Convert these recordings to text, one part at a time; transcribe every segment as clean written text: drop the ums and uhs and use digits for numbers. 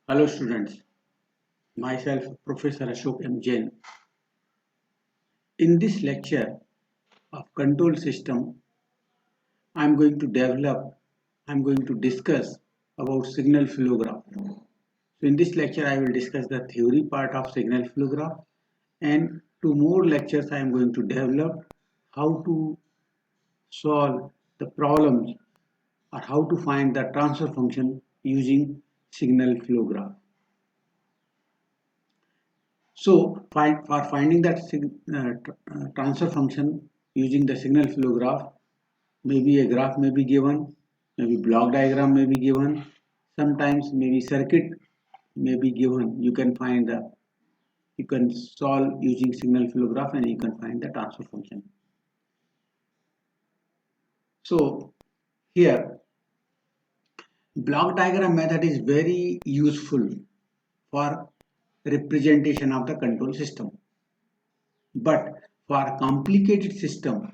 Hello students, myself Professor Ashok M. Jain. In this lecture of control system, I am going to discuss about signal flow graph. So in this lecture, I will discuss the theory part of signal flow graph, and two more lectures I am going to develop how to solve the problems or how to find the transfer function using signal flow graph. So for finding that transfer function using the signal flow graph, maybe a graph may be given, maybe block diagram may be given, sometimes maybe circuit may be given. You can solve using signal flow graph and you can find the transfer function. So here block diagram method is very useful for representation of the control system. But for complicated system,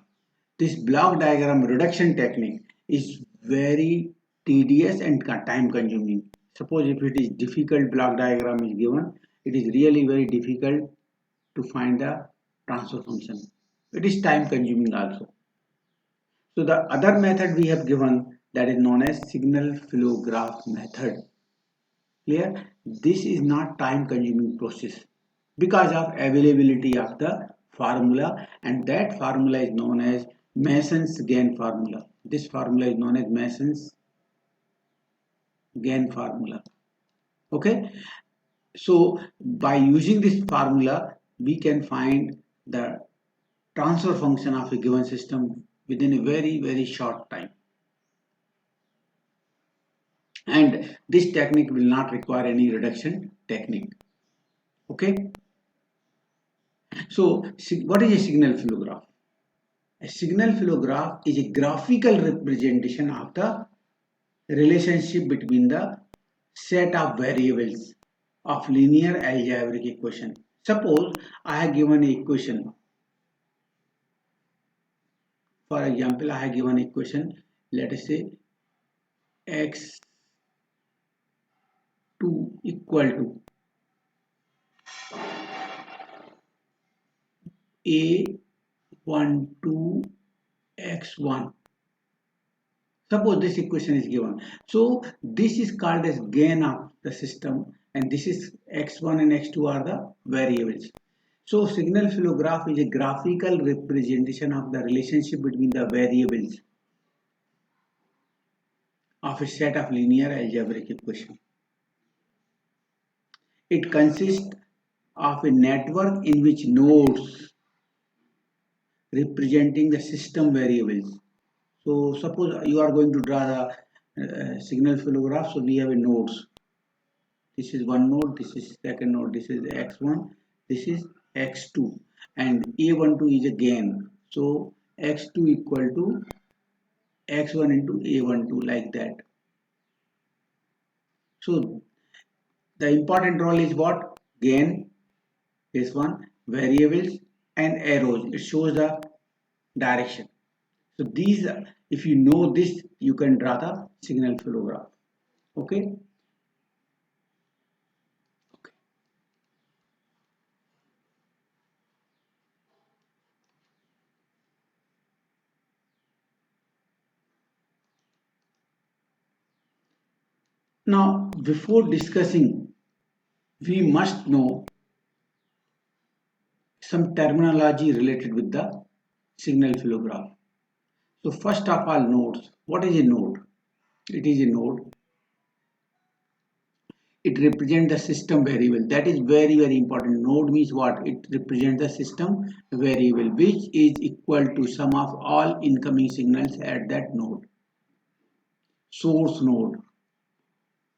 this block diagram reduction technique is very tedious and time consuming. Suppose if it is difficult block diagram is given, it is really very difficult to find the transfer function. It is time consuming also. So the other method we have given, that is known as signal flow graph method. Clear? This is not time consuming process because of availability of the formula, and that formula is known as Mason's gain formula. This formula is known as Mason's gain formula. Okay, so by using this formula we can find the transfer function of a given system within a very short time, and this technique will not require any reduction technique. Okay, so what is a signal flow graph? A signal flow graph is a graphical representation of the relationship between the set of variables of linear algebraic equation. Suppose I have given an equation. For example, I have given equation, let us say x2 equal to a12 x1. Suppose this equation is given. So this is called as gain of the system, and this is x1 and x2 are the variables. So signal flow graph is a graphical representation of the relationship between the variables of a set of linear algebraic equations. It consists of a network in which nodes representing the system variables. So suppose you are going to draw the signal flow graph. So we have a nodes. This is one node, this is second node, this is x1, this is x2, and a12 is a gain. So x2 equal to x1 into a12, like that. So the important role is what? Gain, this one, variables and arrows. It shows the direction. So these, if you know this, you can draw the signal flow graph. Okay. Now, before discussing, we must know some terminology related with the signal flow graph. So first of all, nodes. What is a node? It is a node. It represents the system variable. That is very important. Node means what? It represents the system variable, which is equal to sum of all incoming signals at that node. Source node.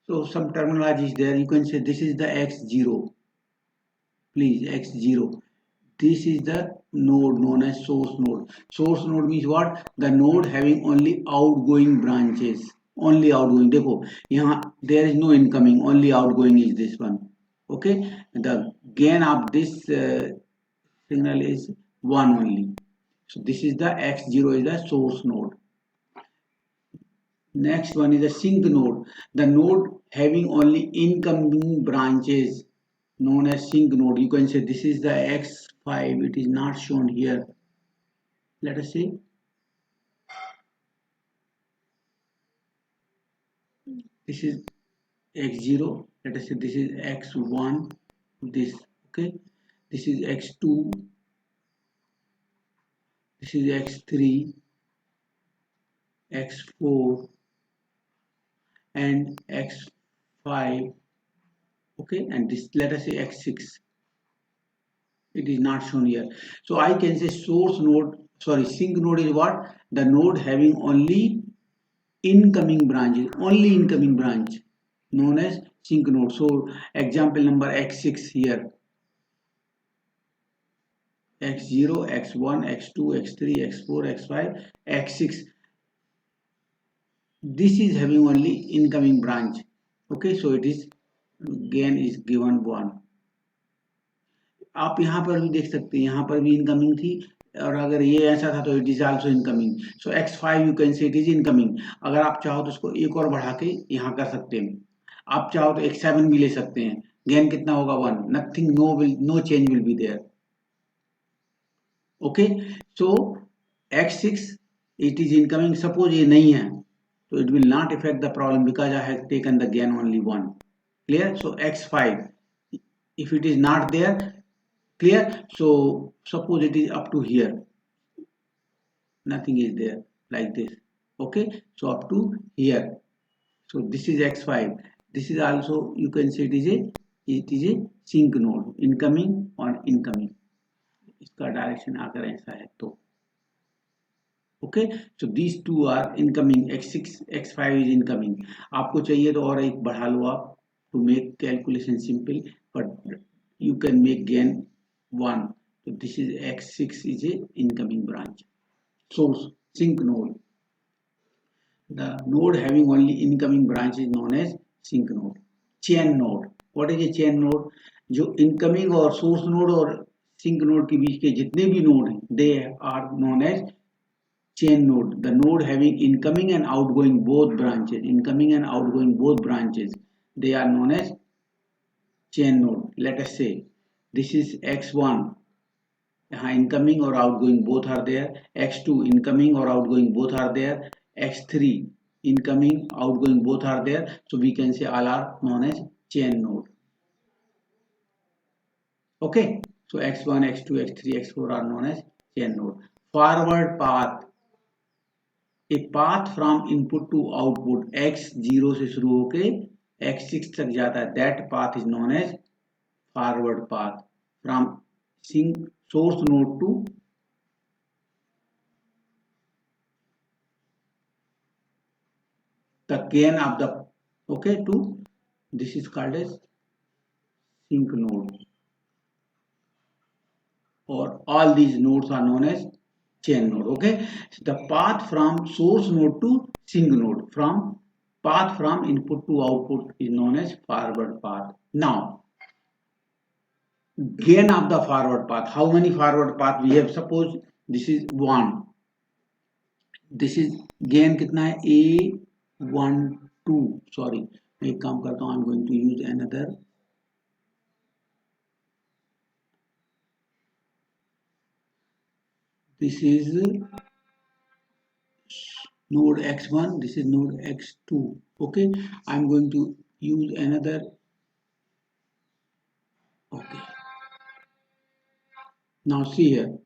So some terminology is there. You can say this is the x0. Please, x0. This is the node known as source node. Source node means what? The node having only outgoing branches. Only outgoing. देखो यहाँ there is no incoming. Only outgoing is this one. Okay. The gain of this signal is 1 only. So this is the x0 is the source node. Next one is a sink node. The node having only incoming branches known as sync node. You can say this is the X5. It is not shown here. Let us say this is X0. Let us say this is X1. This, okay. This is X2. This is X3, X4, and X5. Okay, and this, let us say X6. It is not shown here. So I can say source node, sorry, sync node is what? The node having only incoming branches, only incoming branch, known as sync node. So example number X6 here. X0, X1, X2, X3, X4, X5, X6. This is having only incoming branch. Okay, so it is gain is given 1. आप यहाँ पर भी देख सकते हैं, यहाँ पर भी इनकमिंग थी, और अगर ये ऐसा था तो it is also incoming. So X5 you can say it is incoming. अगर आप चाहो तो इसको एक और बढ़ा के यहाँ कर सकते हैं. आप चाहो तो X7 भी ले सकते हैं. गेन कितना होगा 1. Nothing, no change will be there. Okay, so X6 it is incoming. Suppose ये नहीं है तो it will not affect the problem because I have taken the gain only 1. Clear? So X5, if it is not there, clear? So suppose it is up to here, nothing is there, like this. Okay, so up to here. So this is X5. This is also, you can say it is a sync node, incoming or incoming. इसका direction अगर ऐसा है तो okay. So these two are incoming. X6, X5 is incoming. आपको चाहिए तो और एक बढ़ा लो आप, to make calculation simple, but you can make gain 1. so this is X6 is a incoming branch. Source sync node. The node having only incoming branch is known as sync node. Chain node. What is a chain node? जो incoming और source node और sync node के बीच के जितने भी node हैं, they are known as chain node. The node having incoming and outgoing both branches. Incoming and outgoing both branches. They are known as chain node. Let us say this is X1. Incoming or outgoing both are there. X2 incoming or outgoing both are there. X3 incoming, outgoing both are there. So we can say all are known as chain node. Okay. So X1, X2, X3, X4 are known as chain node. Forward path. A path from input to output X0 से शुरू होके X6 तक जाता है. That path is known as forward path from source node to the gain of the, okay, to this is called as sync node, or all these nodes are known as chain node. Okay, so the path from source node to sync node, from path from input to output is known as forward path. Now gain of the forward path. How many forward path we have? Suppose this is 1. This is gain कितना है? A12. Sorry, मैं एक काम करता हूँ. I'm going to use another. This is node X1. This is node X2. Okay, I'm going to use another. Okay. Now see here.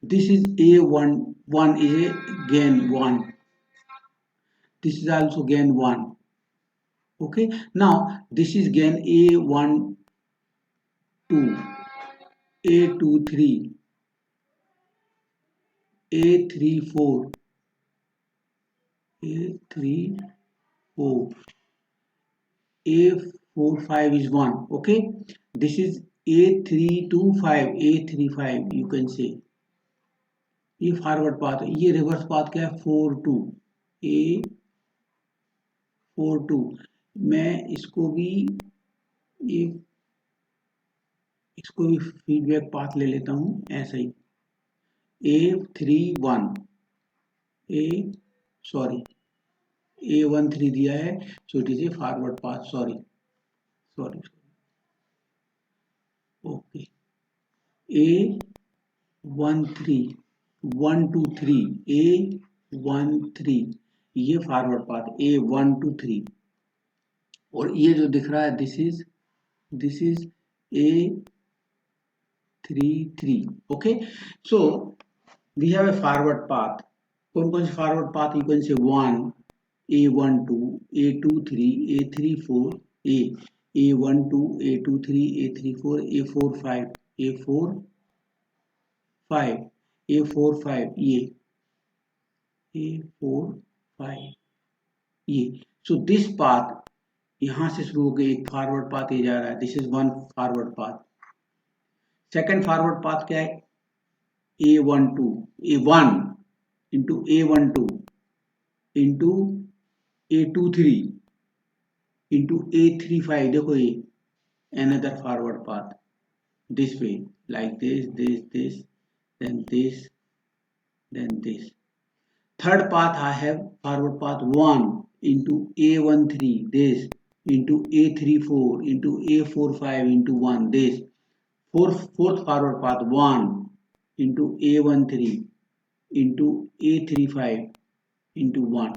This is A1. 1 is a gain 1. This is also gain 1. Okay. Now this is gain A1, 2, A2, 3, A3, 4, A3, 4, A4, 5 is 1. Okay. This is A3, 2, 5, A3, 5. You can say ये forward path है. ये reverse path क्या है? 4, 2, A4, 2. मैं इसको भी feedback path ले लेता हूं ऐसा ही. A3, 1, A13 दिया है, so it is a forward path. sorry okay, A13 1 2 3 A13 ये फॉरवर्ड पाथ A1 2 3 और ये जो दिख रहा है this is A33. okay, so we have a forward path. कौन कौन से forward path? you can say 1 A12 A23 A34 A12 A23 A34 A45 A45 A45 ये A45 ये. so this path यहां से शुरू होकर एक फॉरवर्ड पाथ ये जा रहा है. This is one forward path. Second forward path क्या है? A12 A1 into A12 into A23 into A35. देखो ये another forward path this way, like this then this then this. Third path I have forward path 1 into A13 this into A34 into A45 into 1 this. Fourth forward path 1 into A13 into A35 into 1.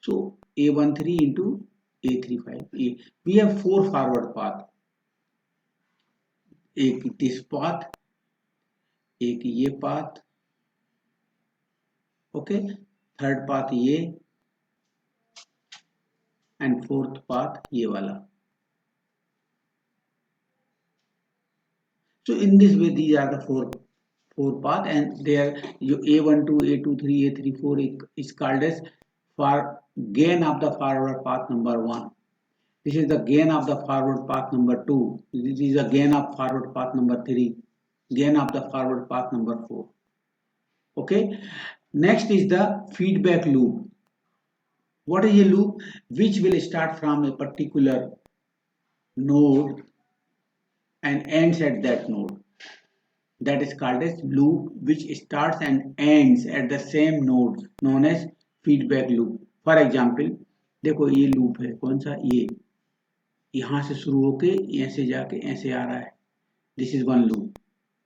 So A13 into A35. We have 4 forward path. एक this path, एक ये path, okay, third path ये and fourth path ये वाला. So in this way these are the four path and there A12 A23 A34 is called as for gain of the forward path number 1. This is the gain of the forward path number 2. This is the gain of forward path number 3. Gain of the forward path number 4. Okay. Next is the feedback loop. What is a loop? Which will start from a particular node and ends at that node. That is called as loop which starts and ends at the same node, known as feedback loop. For example, देखो ये loop है. कौन सा? ये यहां से शुरू होके ऐसे जाके ऐसे आ रहा है. This is one loop.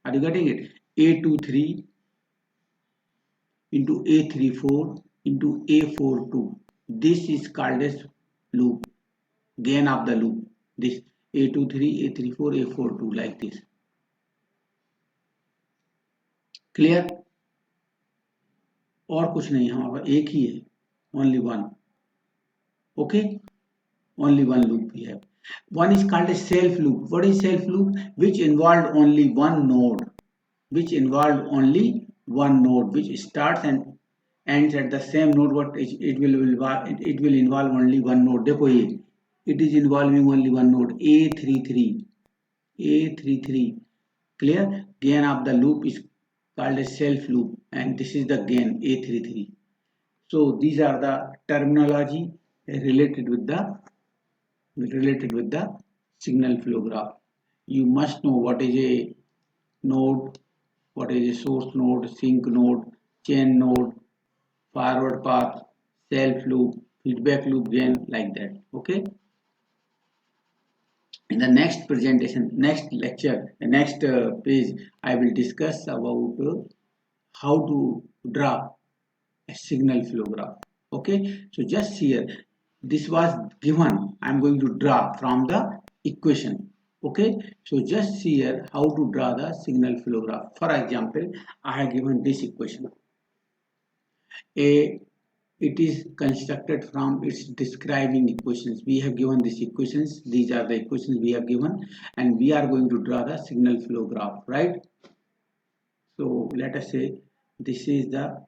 Are you getting it? A23 into A34 into A42. This is called as loop. Gain of the loop. This A23 A34 A42 like this. Clear? और कुछ नहीं, हमारा एक ही है. Only one. Okay? Only one loop we have. One is called a self loop. What is self loop? Which involved only one node. Which involved only one node, which starts and ends at the same node. What it will involve only one node. देखो ये it is involving only one node. A33. Clear? Gain of the loop is called a self loop and this is the gain A33. So these are the terminology related with the signal flow graph. You must know what is a node, what is a source node, sink node, chain node, forward path, self loop, feedback loop, gain, like that. Okay. In the next presentation, next lecture, the next page, I will discuss about how to draw a signal flow graph. Okay. So just here, this was given. I'm going to draw from the equation. Okay. So just see here how to draw the signal flow graph. For example, I have given this equation. It is constructed from its describing equations. We have given these equations. These are the equations we have given and we are going to draw the signal flow graph, right? So let us say this is the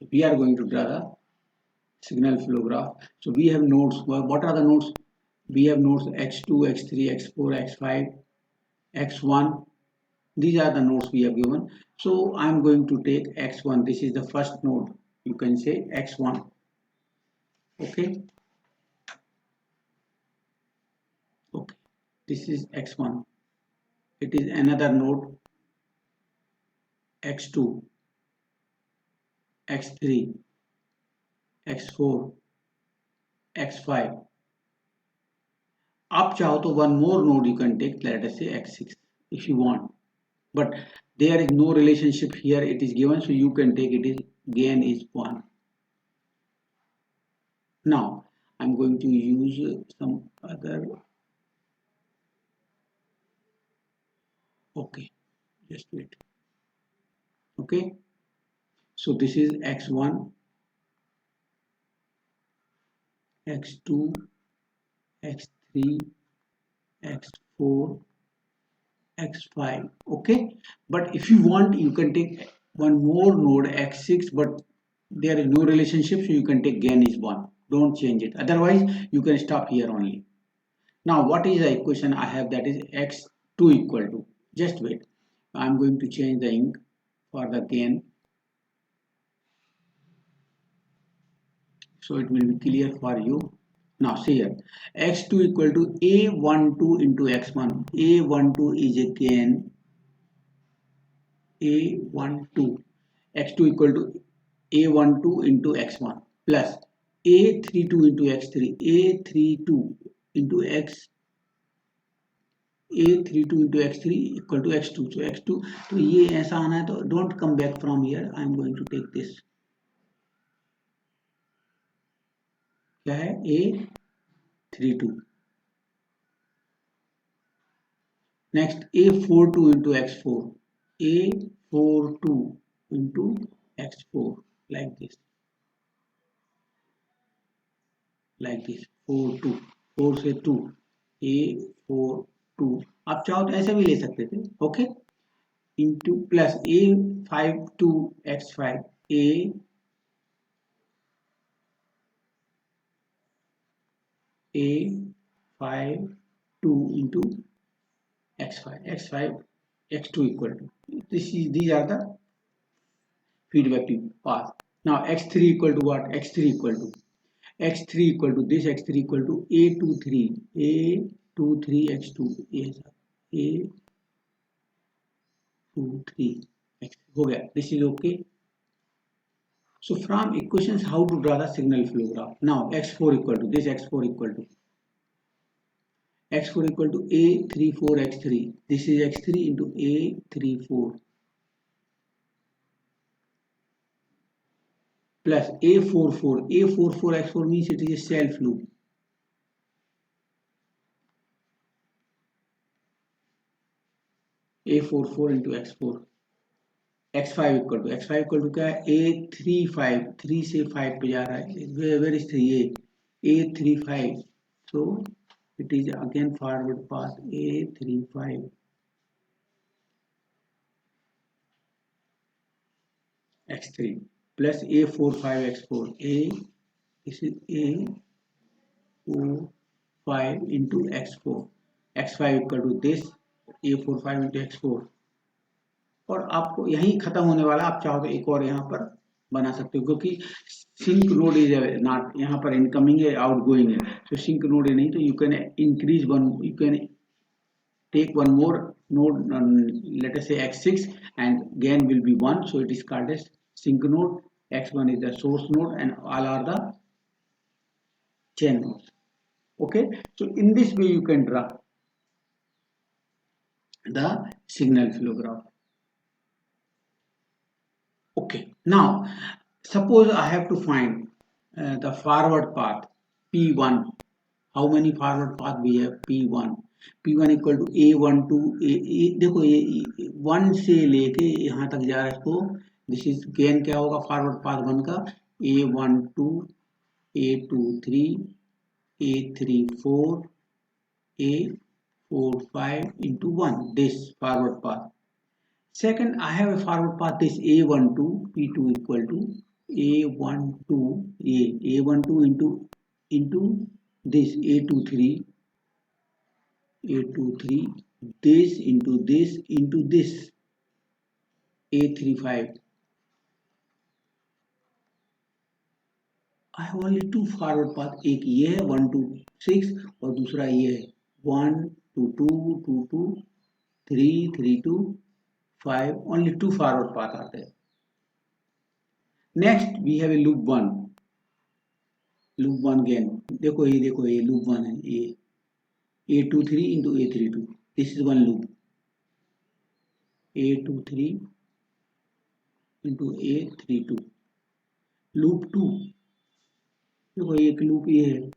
we are going to draw the signal flow graph. So we have nodes. What are the nodes? We have nodes x2, x3, x4, x5, x1, These are the nodes we have given. So I am going to take x1. This is the first node. You can say x1. Okay. Okay. This is x1. It is another node x2, x3, x4, x5. आप चाहो तो one more node you can take, let us say x6 if you want. But there is no relationship here, it is given, so you can take it is gain is 1. Now I'm going to use some other. Okay, just wait. Okay, so this is x1, x2, x3, x4, x5. Okay, but if you want you can take one more node x6, but there is no relationship, so you can take gain is 1. Don't change it, otherwise you can stop here only. Now what is the equation I have, that is x2 equal to, just wait, I'm going to change the ink for the gain so it will be clear for you. Now see here, x2 equal to a12 into x1. A12 is a gain, a12, x2 equal to a12 into x1 plus a32 into x3, a32 into x, a32 into x3 equal to x2. So x2, तो ये ऐसा आना है, तो don't come back from here. I am going to take this. क्या है, a32. Next a42 into x4, a42 into x4, like this, 4 2, 4 से 2, a42. आप चाहो तो ऐसे भी ले सकते थे. Okay, into plus a52 x5, a52 into x5, x2 equal to, these are the feedback path. Now x3 equal to what? x3 equal to this, x3 equal to a23 x2, a23 x हो गया. This is okay. So from equations, how to draw the signal flow graph? Now x4 equal to this, x4 equal to a34 x3. This is x3 into a34 plus a44. A44 x4 means it is a self loop. A44 into x4. x5 equal to क्या है, a35, 3 से 5 पे जा रहा है. Where is 3? a35. So it is again forward path, a35 x3 plus a45 x4. This is a45 into x4. x5 equal to this, a45 into x4. और आपको यही खत्म होने वाला, आप चाहो तो एक और यहाँ पर बना सकते हो, क्योंकि सिंक नोड इज नॉट, यहाँ पर इनकमिंग है, आउटगोइंग है, तो सिंक नोड है नहीं, तो you can increase one, you can take one more node, let us say x6, and gain will be 1, so it is called as sync node. x1 is the source node and all are the chain nodes. Okay, so in this way you can draw the signal flow graph. Okay, now suppose I have to find the forward path P1. How many forward path we have? P1. P1 equal to A12. देखो ये 1 से लेके यहाँ तक जा रहा है, इसको दिस इज गेन क्या होगा फॉरवर्ड पाथ 1 का, A12, A23, A34, A45 into 1, this forward path. Second, I have a forward path, this A12, P2 equal to A12, A12 into this A23, this into this into this. A35. I have only two forward path, एक ये है 1 to 6 और दूसरा ये है 1 to 2 to 3 3 to 5. Only two forward path are there. Next we have a loop 1. Loop 1 again. देखो ये loop 1 है ये A23 into A32. This is one loop. A23 into A32. Loop 2. देखो एक लूप ये है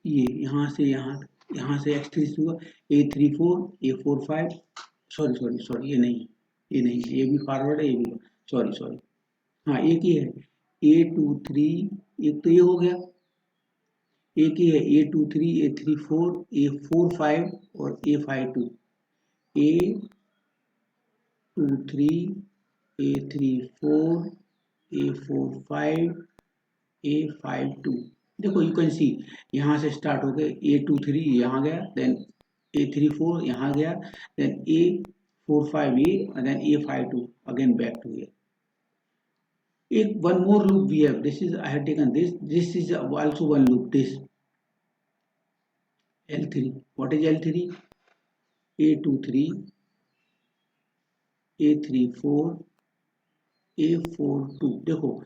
ये यहाँ से x3 हुआ A34 A45 सॉरी ये नहीं ये भी फॉरवर्ड है ये भी सॉरी हाँ एक ही है A23 एक तो ये हो गया एक ही है A23 A34 A45 और A52 A23 A34 A45 A52 देखो यू कैन सी यहाँ से स्टार्ट हो गए A23 यहाँ गया देन A34 यहाँ गया देन A45 ये then A52 again back to here एक one more loop we have. This is I have taken this is also one loop. This L3. What is L3? A23 A34 A42 देखो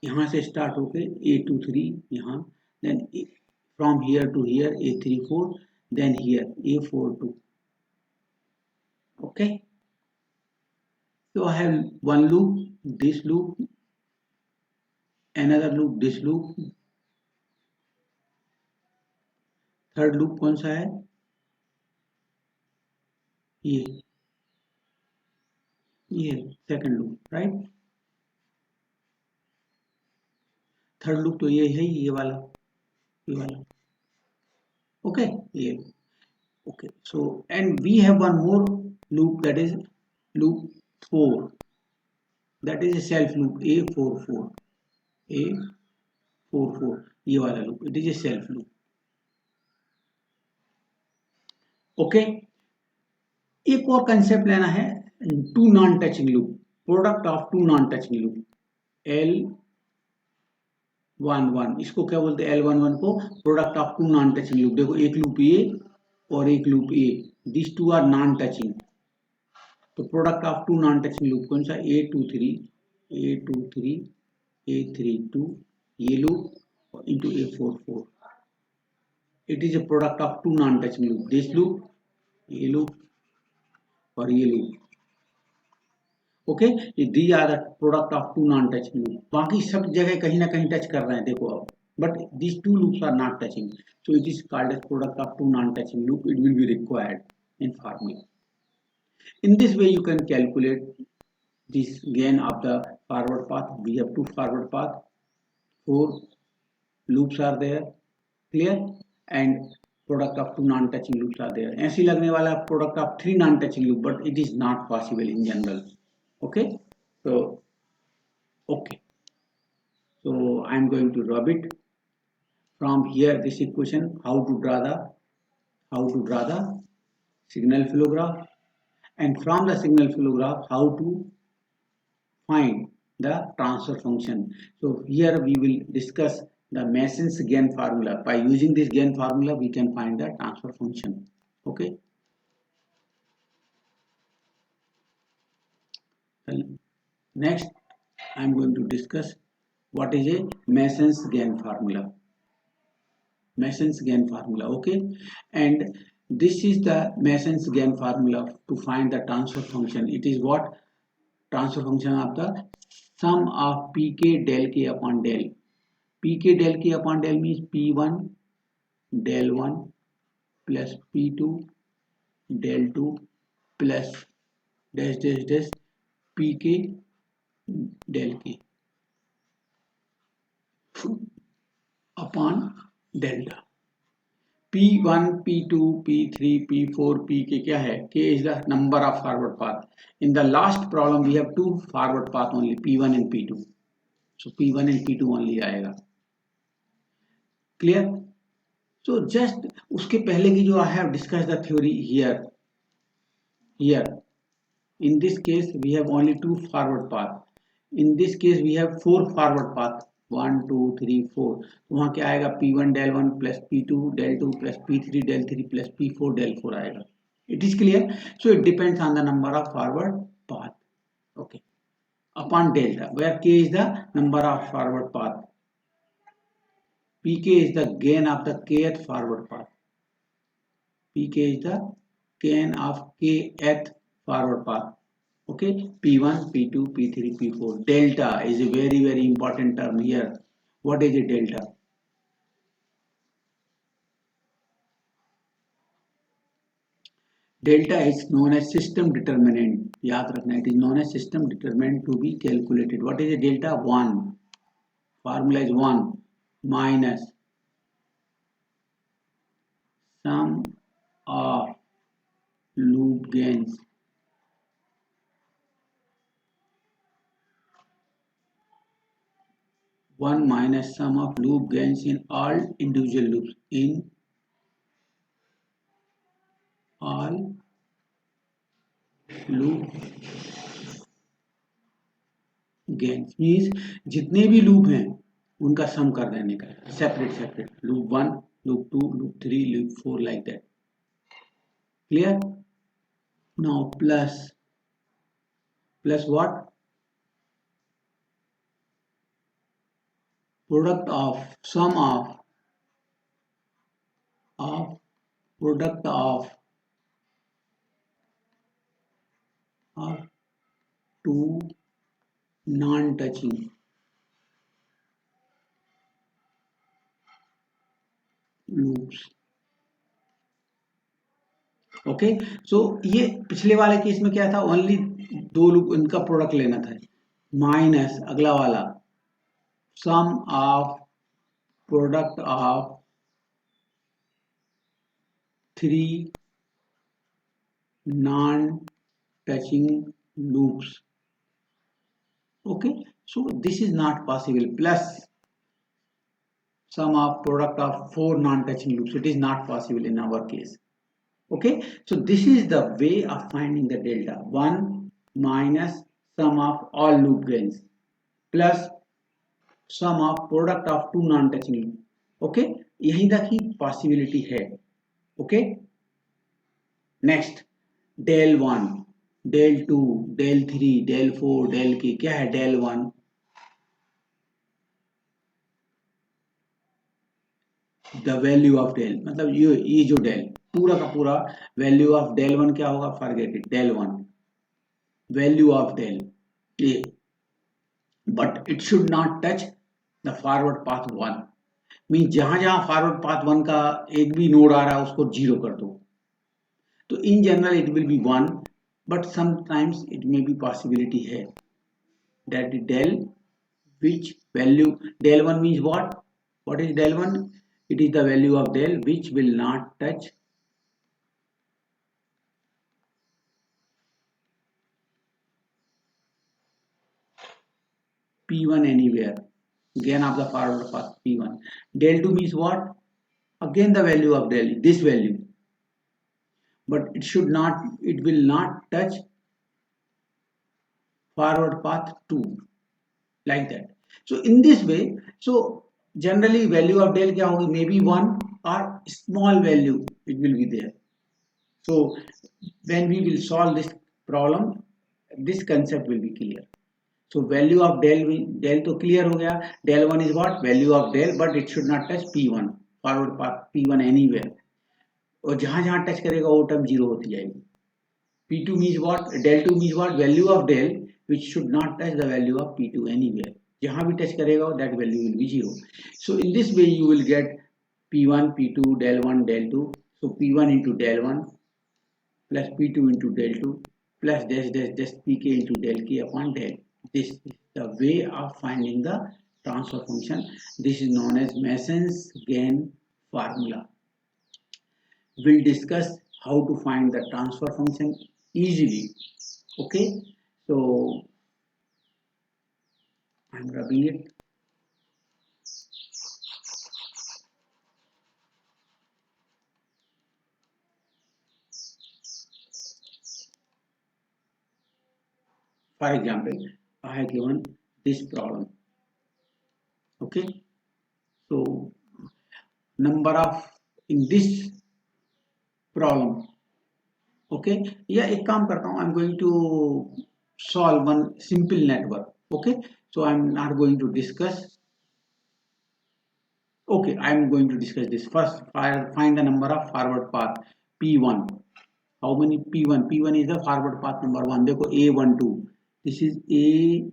यहाँ से start होके A23 यहाँ then from here to here A34 then here A42. Okay, so I have one loop, this loop, another loop, this loop. Third loop कौन सा है ये second loop right third loop तो ये है ये वाला ओके ये okay so and we have one more loop that is loop 4 that is a self loop A44 ये वाला loop it is a self loop okay एक और कंसेप्ट लेना है two non touching loop product of two non touching loop L11 इसको क्या बोलते हैं L11 को product of two non touching loop देखो एक लूप ये और एक loop a this two are non touching तो product of two non touching loop कौन सा A23 A32 ये loop into A44 it is a product of two non-touching loop this loop ये loop और ये loop okay these are the product of two non-touching loop बाकी सब जगह कहीं ना कहीं टच कर रहे हैं देखो अब but these two loops are not touching so it is called as product of two non-touching loop it will be required in formula in this way you can calculate this gain of the forward path we have two forward path 4 loops are there clear and product of two non-touching loops are there ऐसे लगने वाला product of three non-touching loop but it is not possible in general okay so I am going to rub it from here this equation how to draw the signal flow graph and from the signal flow graph how to find the transfer function so here we will discuss the Mason's gain formula. By using this gain formula, we can find the transfer function. Okay. And next, I am going to discuss what is a Mason's gain formula. Mason's gain formula. Okay. And this is the Mason's gain formula to find the transfer function. It is what transfer function of the sum of pk del k upon del. Pk del k upon del means P1 del 1 plus P2 del 2 plus dash Pk del k upon delta. P1, P2, P3, P4, Pk क्या है? K is the number of forward path. In the last problem we have two forward path only P1 and P2. So P1 and P2 only आएगा. Clear? So just उसके पहले की जो I have discussed the theory here In this case, we have only 2 forward path. In this case, we have 4 forward path. 1, 2, 3, 4. तो वहाँ क्या आएगा? P1 del 1 plus P2 del 2 plus P3 del 3 plus P4 del 4 आएगा. It is clear? So it depends on the number of forward path. Okay. Upon delta, where K is the number of forward path. Pk is the gain of the kth forward path. Pk is the gain of kth forward path. Okay, P1, P2, P3, P4. Delta is a very, very important term here. What is a delta? Delta is known as system determinant. याद रखना, it is known as system determinant to be calculated. What is a delta? 1. Formula is 1 minus sum of loop gains one minus sum of loop gains in all individual loops in all loop gains means जितने भी loop हैं उनका सम कर देने का separate loop 1 loop 2 loop 3 loop 4 like that. Clear? Now plus what? Product of sum of product of two non-touching loops. Okay, so ये पिछले वाले केस में क्या था? ओनली 2 लूप इनका प्रोडक्ट लेना था. माइनस अगला वाला sum of product of 3 non-touching loops. Okay, so this is not possible. Plus sum of product of 4 non-touching loops. It is not possible in our case. Okay, so this is the way of finding the delta. 1 minus sum of all loop gains plus sum of product of 2 non-touching loop. Okay, यही तक ही possibility है. Okay, next del 1 del 2 del 3 del 4 del k. क्या है del 1? the value of del, मतलब ये जो del पूरा का पूरा value of del 1 क्या होगा? forget it, del 1 value of del ये, but it should not touch the forward path 1. Mean जहां जहां फॉरवर्ड पाथ 1 का एक भी नोड आ रहा है उसको 0 कर दो. तो in general it will be 1, but sometimes it may be possibility है that del which value del 1 means what is del 1? It is the value of del which will not touch P1 anywhere. Gain of the forward path P1. Del 2 means what? Again the value of del, this value. But it will not touch forward path 2. Like that. So in this way, so generally value of del क्या होगी? Maybe 1 or small value it will be there. So when we will solve this problem, this concept will be clear. So value of del तो clear हो गया. Del 1 is what? Value of del, but it should not touch P1 forward path P1 anywhere. और जहां जहां touch करेगा वो term 0 होती जाएगी. P2 means what? Del 2 means what? Value of del which should not touch the value of P2 anywhere. जहां भी touch करेगा that value will be 0. So in this way you will get P1, P2, del 1, del 2. So P1 into del 1 plus P2 into del 2 plus dash Pk into del k upon del. This is the way of finding the transfer function. This is known as Mason's gain formula. We'll discuss how to find the transfer function easily. Okay, so I'm rubbing it. For example, I have given this problem. Okay, so number of in this problem. Okay, yeah, एक काम करता हूँ. I'm going to solve one simple network. Okay, so I'm not going to discuss. Okay, I'm going to discuss this first. Find the number of forward path P1. How many P1? P1 is the forward path number 1. देखो A12. This is A.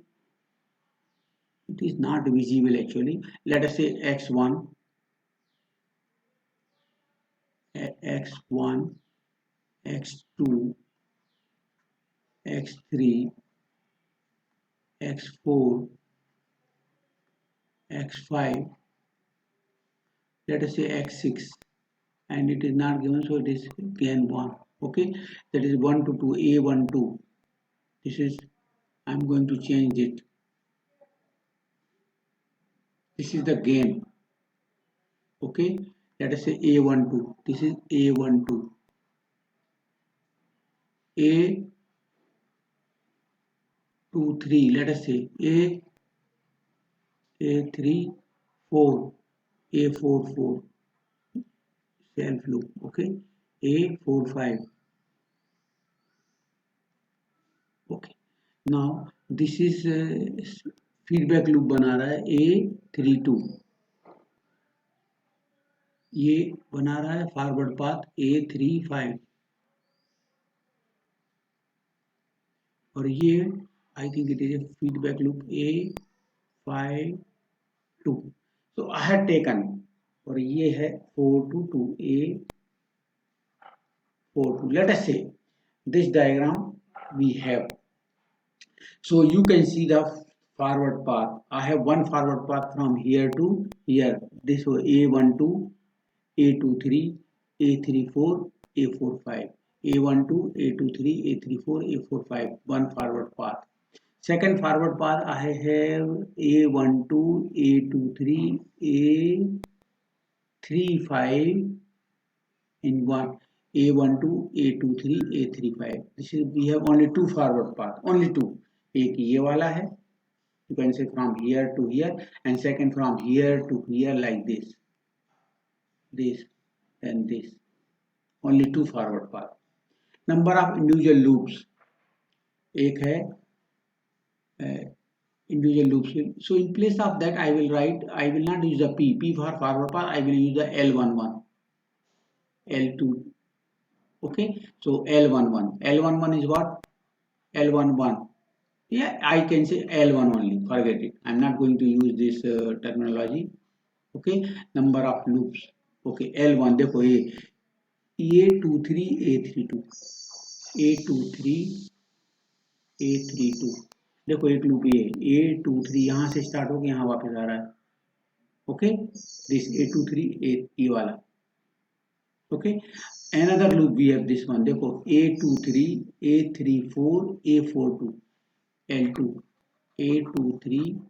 It is not visible actually. Let us say X1, X1, X2, X3, X4, X5. Let us say X6, and it is not given, so it is gain 1. Okay, that is 1 to 2, A12. This is, I'm going to change it. This is the gain. Okay, let us say A12. This is A12. A23. Let us say A3, 4. A44. Self loop. Okay, A45. Okay, now this is feedback loop बना रहा है A32. ये बना रहा है forward path A35 और ये I think it is a feedback loop A52. So I have taken और ये है 422 A42. लेट अस से this diagram we have. So you can see the forward path. I have one forward path from here to here. This was A12, A23, A34, A45. A12, A23, A34, A45. One forward path. Second forward path I have A12, A23, A35 in one. A12, A23, A35. This is, we have only two forward path. Only two. एक ये वाला है. You can say from here to here, and second from here to here like this. This and this. Only two forward path. Number of individual loops. एक है individual loops. So in place of that, I will write. I will not use the P. P for forward path. I will use the L11, L2. Okay. So L11. L11 is what? L11. Yeah, I can say L1 only. Forget it. I'm not going to use this terminology. Okay. Number of loops. Okay. L1. देखो ये A23, A32, A23, A32. देखो एक loop ये A23 यहाँ से start होकर यहाँ वापस आ रहा है. ओके, दिस A23 ये वाला. Okay, another loop we have this one. देखो A23, A34, A42, L2, A23,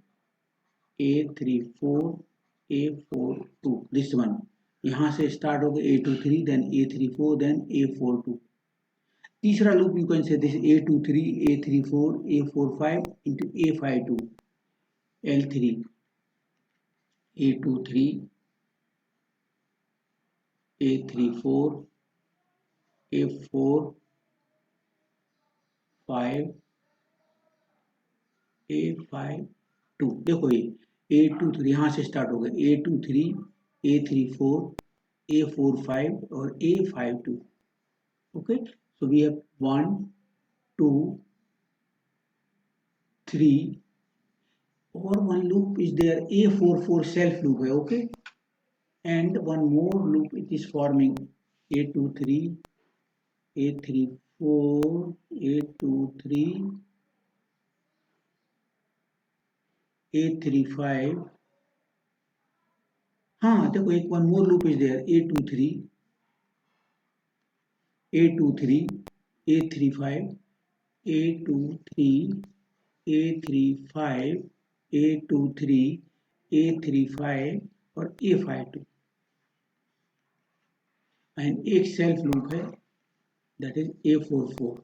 A34, A42. This one यहाँ से स्टार्ट होकर A23, then A34, then A42. तीसरा loop you can say this A23, A34, A45 into A52, L3, A23, A34, A45, A52. देखो ये A23 यहाँ से start हो गया A23, A34, A45 और A52. Okay, so we have 1, 2, 3 or one loop is there. A44 self loop है. Okay, and one more loop it is forming A23, A34, A23, A35. हाँ देखो एक one more loop is there. A23, A23, A35, A23, A35, A23, A35 और A52. And एक self loop है, that is A44.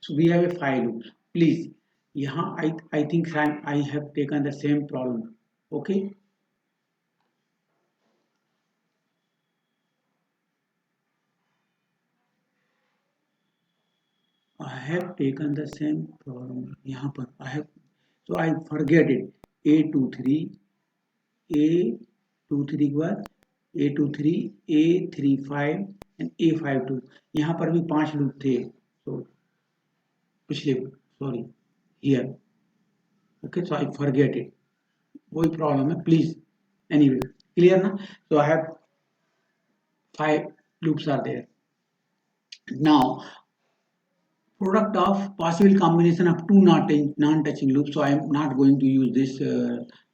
So we have a 5 loops. Please, यहाँ I think I have taken the same problem. Okay. I have taken the same problem. यहाँ पर I have, so I forget it. A23, A23 के बाद A23, A35 and A52. यहाँ पर भी 5 loop थे. So पिछले, sorry, here. Okay, so I forget it. वही प्रॉब्लम है. Please, anyway, clear ना? So I have 5 loops are there. Now, product of possible combination of two non-touching loops. So I am not going to use this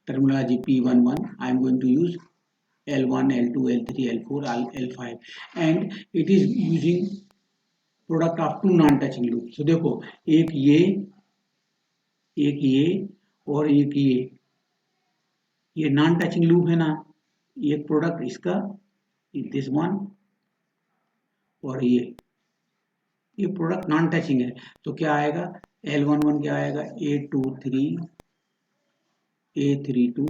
terminology P11. I am going to use L1, L2, L3, L4, L5, and it is using product of two non-touching loops. So देखो, एक ये और एक ये non-touching loop है ना, ये product इसका दिस वन और ये प्रोडक्ट नॉन टचिंग है. तो क्या आएगा, L11 क्या आएगा, A23, A32,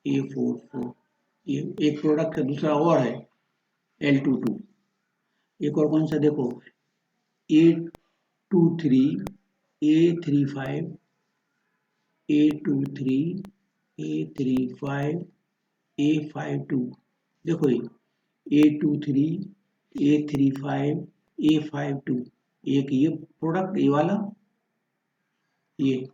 A44. ये एक प्रोडक्ट है. दूसरा और है L22. एक और कौन सा देखो, A23, A35, A23, A35, A52. देखो ये A23, A35, A52. एक ये प्रोडक्ट ये वाला, ये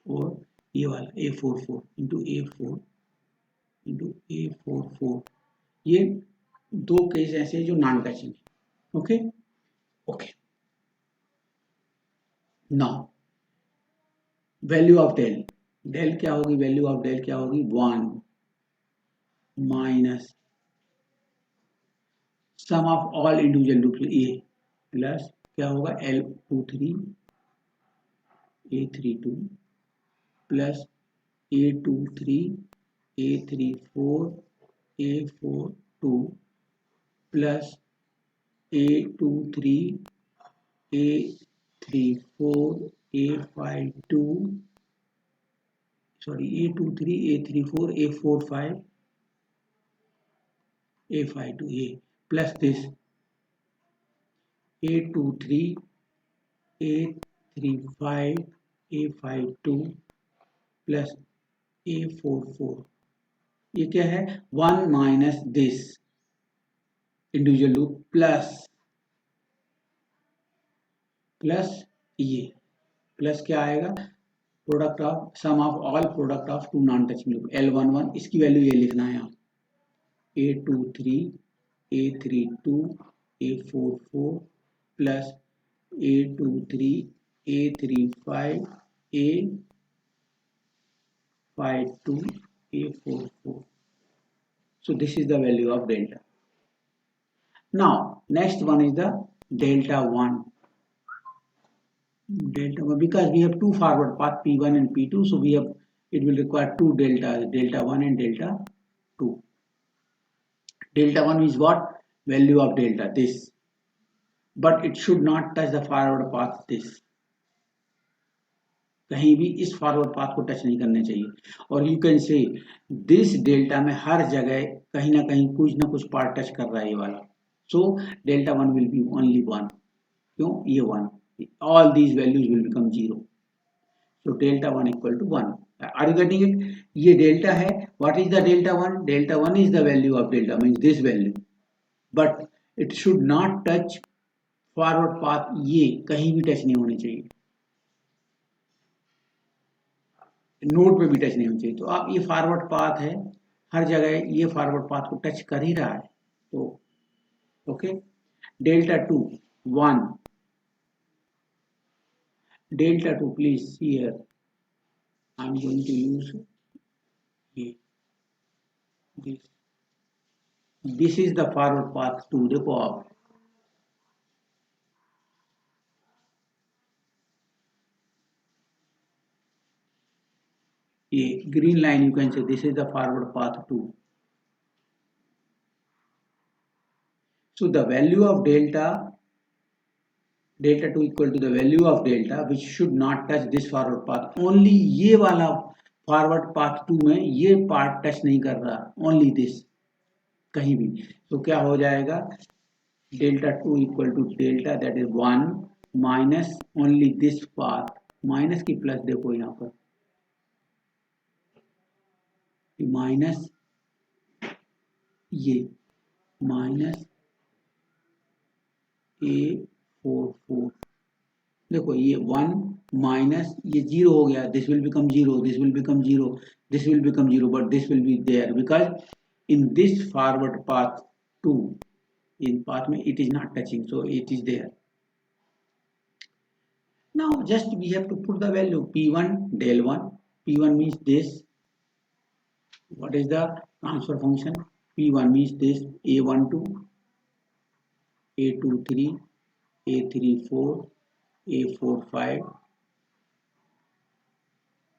और ये वाला A44 into A4 into A44. ये दो केस ऐसे जो नॉन टचिंग है. Okay okay. Now value of del क्या होगी, वैल्यू ऑफ डेल क्या होगी, 1 minus sum of all individual loop a plus क्या होगा, L23, A32 plus A23, A34, A42 plus A23, A34, A52, sorry, A23, A34, A45, A52, A plus this A23, A35, A52 plus A44. ये क्या है, 1 minus this individual loop plus ये plus क्या आएगा, product of sum of all product of two non touching loop L11. इसकी value ये लिखना है यहाँ, A23, A32, A44 plus A23, A35, A52, A44. So this is the value of delta. Now next one is the delta 1. Delta 1, because we have two forward path P1 and P2, so we have, it will require two deltas, delta 1 and delta 2. Delta 1 is what, value of delta this, but it should not touch the forward path this. कहीं भी इस forward path को touch नहीं करने चाहिए. और you can say this delta में हर जगह कहीं ना कुछ पार्ट टच कर रहा है ये वाला. So delta 1 will be only 1. क्यों, ये 1, all these values will become 0. So delta 1 equal to 1. Are you getting it? ये डेल्टा है. What is the delta 1? Delta 1 is the value of delta, means this value, but it should not touch forward path. ये कहीं भी touch नहीं होने चाहिए, node पे भी टच नहीं होनी चाहिए. तो आप ये फॉरवर्ड पाथ है, हर जगह ये फॉरवर्ड पाथ को टच कर ही रहा है. तो okay, delta 2 1, delta 2 please see here, I am going to use this is the forward path 2. देखो आप, ये green line you can say this is the forward path 2. So the value of delta delta 2 equal to the value of delta which should not touch this forward path. Only ये वाला forward path 2 में ये part touch नहीं कर रहा, only this कहीं भी. तो क्या हो जाएगा, delta 2 equal to delta that is 1 minus only this path, minus की प्लस देखो यहाँ पर, माइनस ये माइनस A44, देखो ये 1 माइनस ये 0 हो गया, this will become 0, this will become 0, this will become 0, but this will be there because in this forward path 2, in path में it is not touching, so it is there. Now just we have to put the value p1 del 1. P1 means this. What is the transfer function? P1 means this, a12, a23, a34, a45,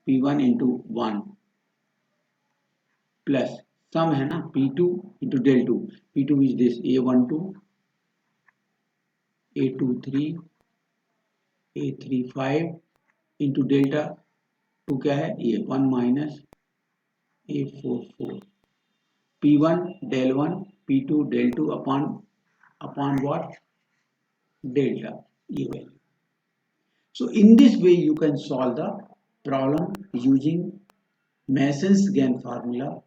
p1 into 1 plus sum है ना p2 into del 2. p2 is this, a12, a23, a35 into delta 2 क्या है, ये 1 minus a44, p1 del 1, p2 del 2 upon what, delta, ये value. So in this way you can solve the problem using Mason's gain formula.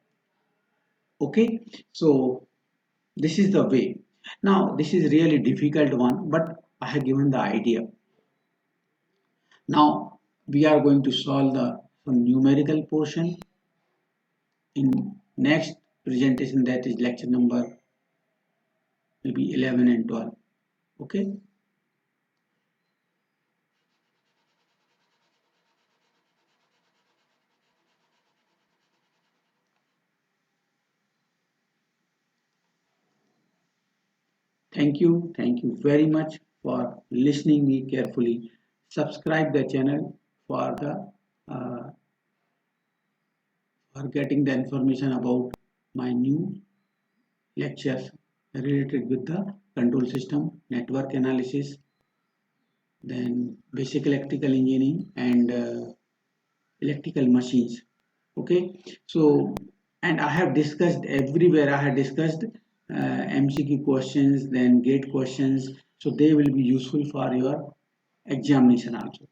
Okay, so this is the way. Now this is really difficult one, but I have given the idea. Now we are going to solve the some numerical portion in next presentation, that is lecture number maybe 11 and 12. Okay. Thank you very much for listening me carefully. Subscribe the channel for the for getting the information about my new lectures related with the control system, network analysis, then basic electrical engineering and electrical machines. Okay, so and I have discussed everywhere, I have discussed MCQ questions, then gate questions, so they will be useful for your examination also.